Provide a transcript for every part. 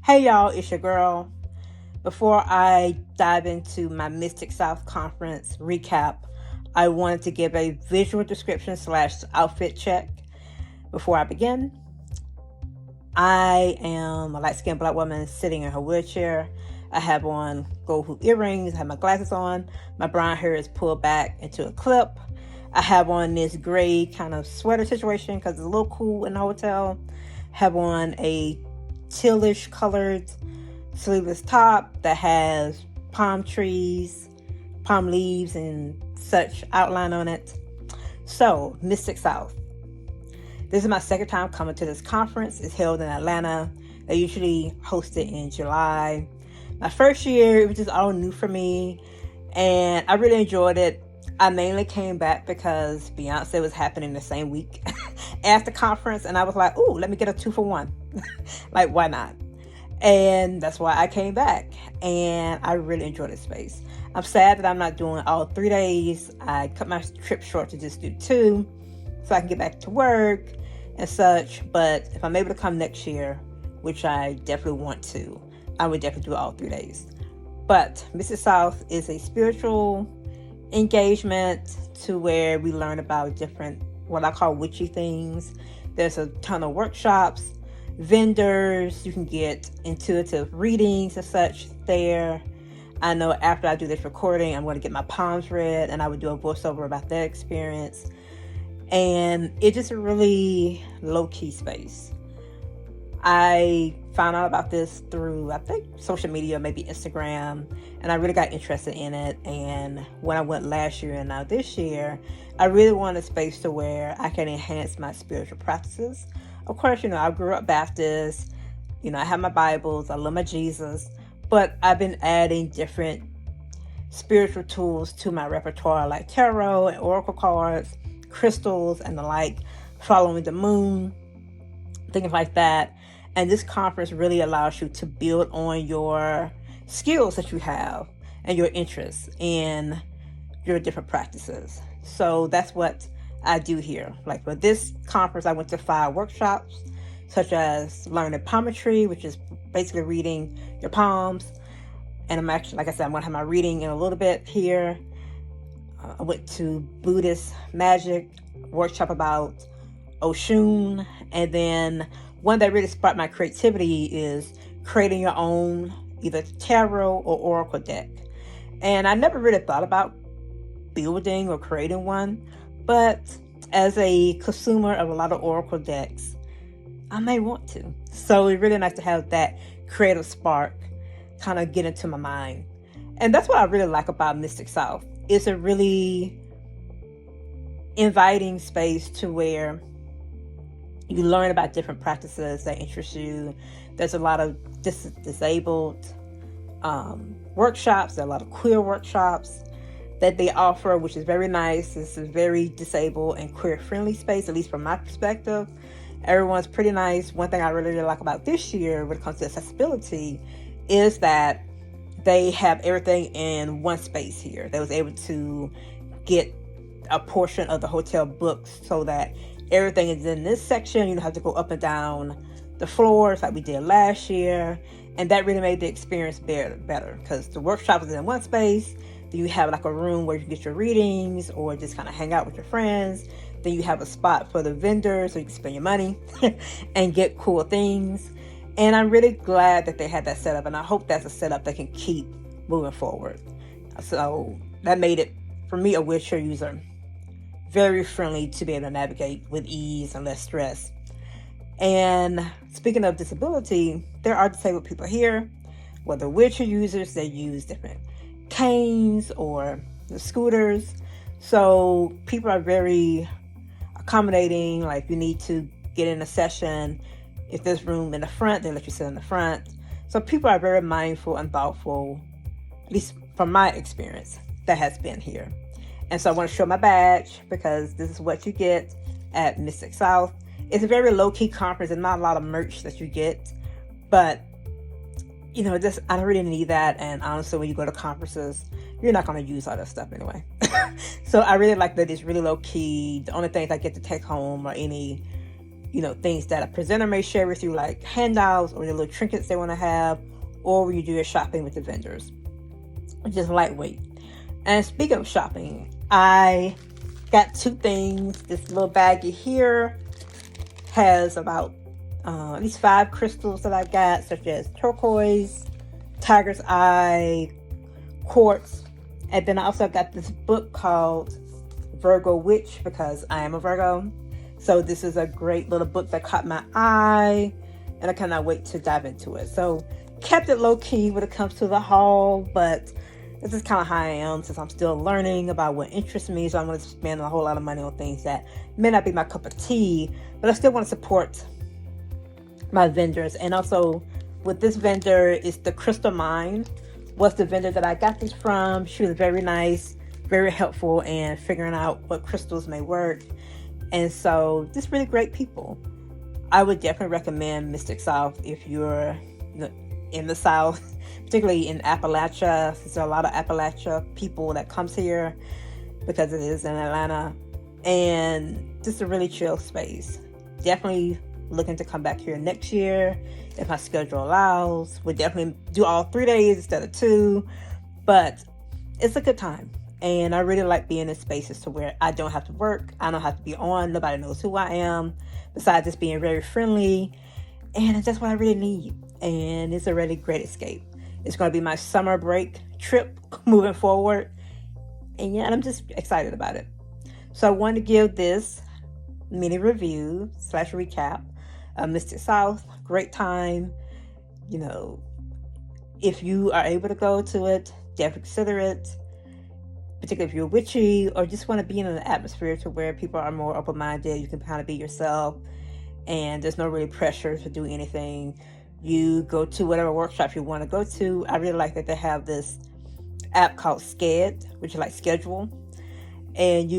Hey y'all, it's your girl. Before I dive into my Mystic South Conference recap, I wanted to give a visual description / outfit check before I begin. I am a light-skinned black woman sitting in her wheelchair. I have on gold hoop earrings, I have my glasses on, my brown hair is pulled back into a clip. I have on this gray kind of sweater situation because it's a little cool in the hotel. Have on a tealish colored sleeveless top that has palm trees, palm leaves, and such outline on it. So, Mystic South. This is my second time coming to this conference. It's held in Atlanta. They usually host it in July. My first year, it was just all new for me, and I really enjoyed it. I mainly came back because Beyonce was happening the same week as the conference, and I was like, ooh, let me get a 2-for-1. Like, why not? And that's why I came back, and I really enjoyed this space. I'm sad that I'm not doing all 3 days. I cut my trip short to just do 2 so I can get back to work and such. But if I'm able to come next year, which I definitely want to, I would definitely do all 3 days. But Mystic South is a spiritual engagement to where we learn about different, what I call witchy things. There's a ton of workshops, vendors, you can get intuitive readings and such there. I know after I do this recording, I'm going to get my palms read, and I would do a voiceover about that experience. And it's just a really low-key space. I found out about this through, I think, social media, maybe Instagram, and I really got interested in it. And when I went last year and now this year, I really wanted a space to where I can enhance my spiritual practices. Of course, I grew up Baptist, I have my Bibles, I love my Jesus, but I've been adding different spiritual tools to my repertoire, like tarot and oracle cards, crystals, and the like, following the moon, things like that. And this conference really allows you to build on your skills that you have and your interests in your different practices. So that's what I do here. Like for this conference, I went to 5 workshops, such as learning palmistry, which is basically reading your palms. And I'm actually, like I said, I'm going to have my reading in a little bit here. I went to Buddhist magic workshop about Oshun, and then one that really sparked my creativity is creating your own either tarot or oracle deck. And I never really thought about building or creating one, but as a consumer of a lot of oracle decks, I may want to. So it's really nice to have that creative spark kind of get into my mind. And that's what I really like about Mystic South. It's a really inviting space to where you learn about different practices that interest you. There's a lot of disabled workshops. There are a lot of queer workshops that they offer, which is very nice. This is very disabled and queer-friendly space, at least from my perspective. Everyone's pretty nice. One thing I really like about this year when it comes to accessibility is that they have everything in one space here. They was able to get a portion of the hotel booked so that everything is in this section. You don't have to go up and down the floors like we did last year. And that really made the experience better because the workshop is in one space. Then you have like a room where you get your readings or just kind of hang out with your friends. Then you have a spot for the vendors so you can spend your money and get cool things. And I'm really glad that they had that set up. And I hope that's a setup that can keep moving forward. So that made it, for me, a wheelchair user, very friendly to be able to navigate with ease and less stress. And speaking of disability, there are disabled people here, whether wheelchair users, they use different canes or the scooters. So people are very accommodating. Like you need to get in a session. If there's room in the front, they let you sit in the front. So people are very mindful and thoughtful, at least from my experience, that has been here. And so I want to show my badge because this is what you get at Mystic South. It's a very low-key conference and not a lot of merch that you get. But, I don't really need that. And honestly, when you go to conferences, you're not going to use all that stuff anyway. So I really like that it's really low-key. The only things I get to take home are any things that a presenter may share with you, like handouts or the little trinkets they want to have, or when you do your shopping with the vendors. Just lightweight. And speaking of shopping, I got 2 things. This little baggie here has about at least 5 crystals that I got, such as turquoise, tiger's eye, quartz. And then I also got this book called Virgo Witch, because I am a Virgo. So this is a great little book that caught my eye, and I cannot wait to dive into it. So kept it low key when it comes to the haul, but this is kind of how I am, since I'm still learning about what interests me. So I'm going to spend a whole lot of money on things that may not be my cup of tea, but I still want to support my vendors. And also with this vendor, it's the Crystal Mine was the vendor that I got this from. She was very nice, very helpful in figuring out what crystals may work. And so just really great people. I would definitely recommend Mystic South if you're in the South, particularly in Appalachia. There's a lot of Appalachia people that comes here because it is in Atlanta, and just a really chill space. Definitely looking to come back here next year if my schedule allows. We'll definitely do all 3 days instead of 2, but it's a good time. And I really like being in spaces to where I don't have to work, I don't have to be on, nobody knows who I am, besides just being very friendly. And that's what I really need. And it's a really great escape. It's going to be my summer break trip moving forward. And I'm just excited about it. So I wanted to give this mini review / recap of Mystic South. Great time. If you are able to go to it, definitely consider it. Particularly if you're witchy or just want to be in an atmosphere to where people are more open-minded, you can kind of be yourself, and there's no really pressure to do anything. You go to whatever workshop you want to go to. I really like that they have this app called Sched, which is like schedule, and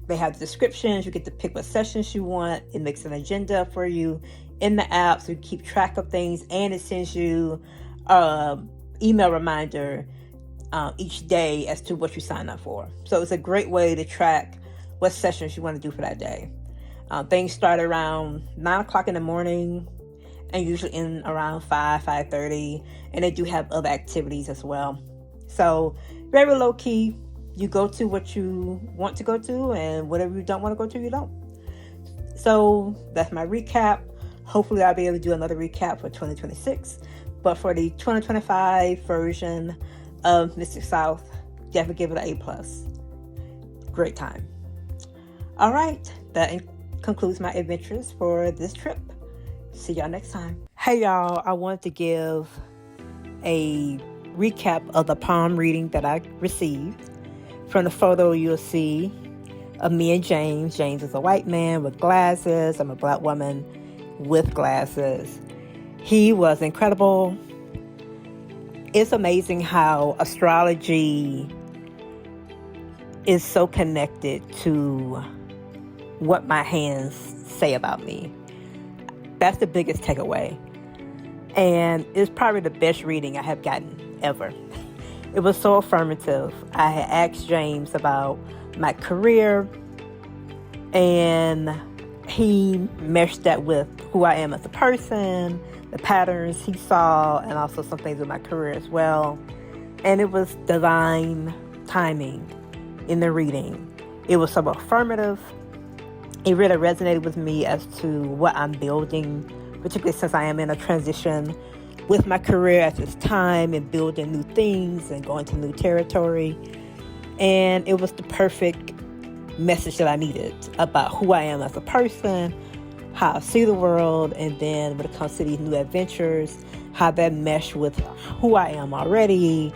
they have the descriptions. You get to pick what sessions you want. It makes an agenda for you in the app, so you keep track of things, and it sends you email reminder each day as to what you sign up for. So it's a great way to track what sessions you want to do for that day. Things start around 9 o'clock in the morning and usually end around 5:30, and they do have other activities as well. So very low key. You go to what you want to go to, and whatever you don't want to go to, you don't. So that's my recap. Hopefully I'll be able to do another recap for 2026. But for the 2025 version of Mystic South, definitely give it an A+. Great time. All right, that concludes my adventures for this trip. See y'all next time. Hey y'all, I wanted to give a recap of the palm reading that I received. From the photo, you'll see of me and James. James is a white man with glasses. I'm a black woman with glasses. He was incredible. It's amazing how astrology is so connected to what my hands say about me. That's the biggest takeaway. And it's probably the best reading I have gotten ever. It was so affirmative. I had asked James about my career, and he meshed that with who I am as a person, the patterns he saw, and also some things with my career as well. And it was divine timing in the reading. It was so affirmative. It really resonated with me as to what I'm building, particularly since I am in a transition with my career at this time and building new things and going to new territory. And it was the perfect message that I needed about who I am as a person, how I see the world, and then when it comes to these new adventures, how that mesh with who I am already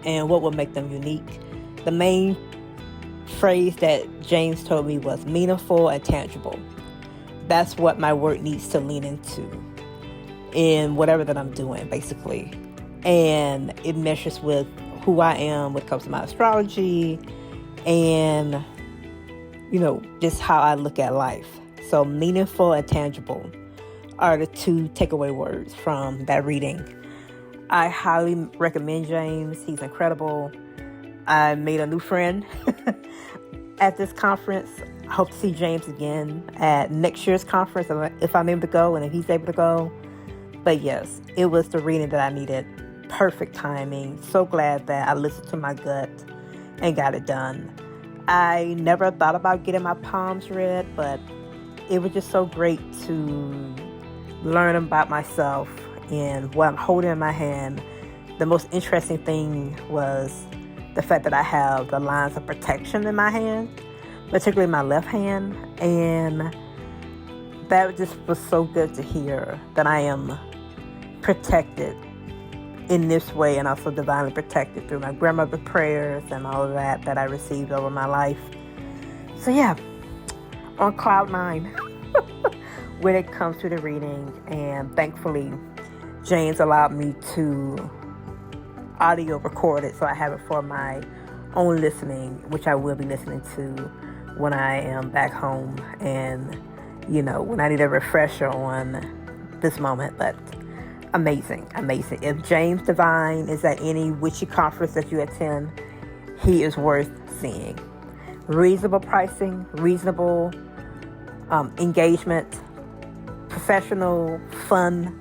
and what will make them unique. The main phrase that James told me was meaningful and tangible. That's what my work needs to lean into in whatever that I'm doing, basically. And it meshes with who I am when it comes to my astrology and, just how I look at life. So meaningful and tangible are the 2 takeaway words from that reading. I highly recommend James. He's incredible. I made a new friend at this conference. I hope to see James again at next year's conference if I'm able to go and if he's able to go. But yes, it was the reading that I needed. Perfect timing. So glad that I listened to my gut and got it done. I never thought about getting my palms read, but it was just so great to learn about myself and what I'm holding in my hand. The most interesting thing was the fact that I have the lines of protection in my hand, particularly my left hand, and that just was so good to hear that I am protected in this way and also divinely protected through my grandmother's prayers and all of that I received over my life. So yeah, on cloud 9 when it comes to the reading, and thankfully James allowed me to audio record it so I have it for my own listening, which I will be listening to when I am back home and when I need a refresher on this moment. But amazing. If James Divine is at any witchy conference that you attend, he is worth seeing. Reasonable pricing, reasonable engagement, professional, fun.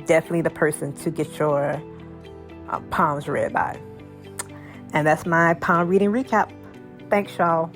Definitely the person to get your palms read by. And that's my palm reading recap. Thanks, y'all.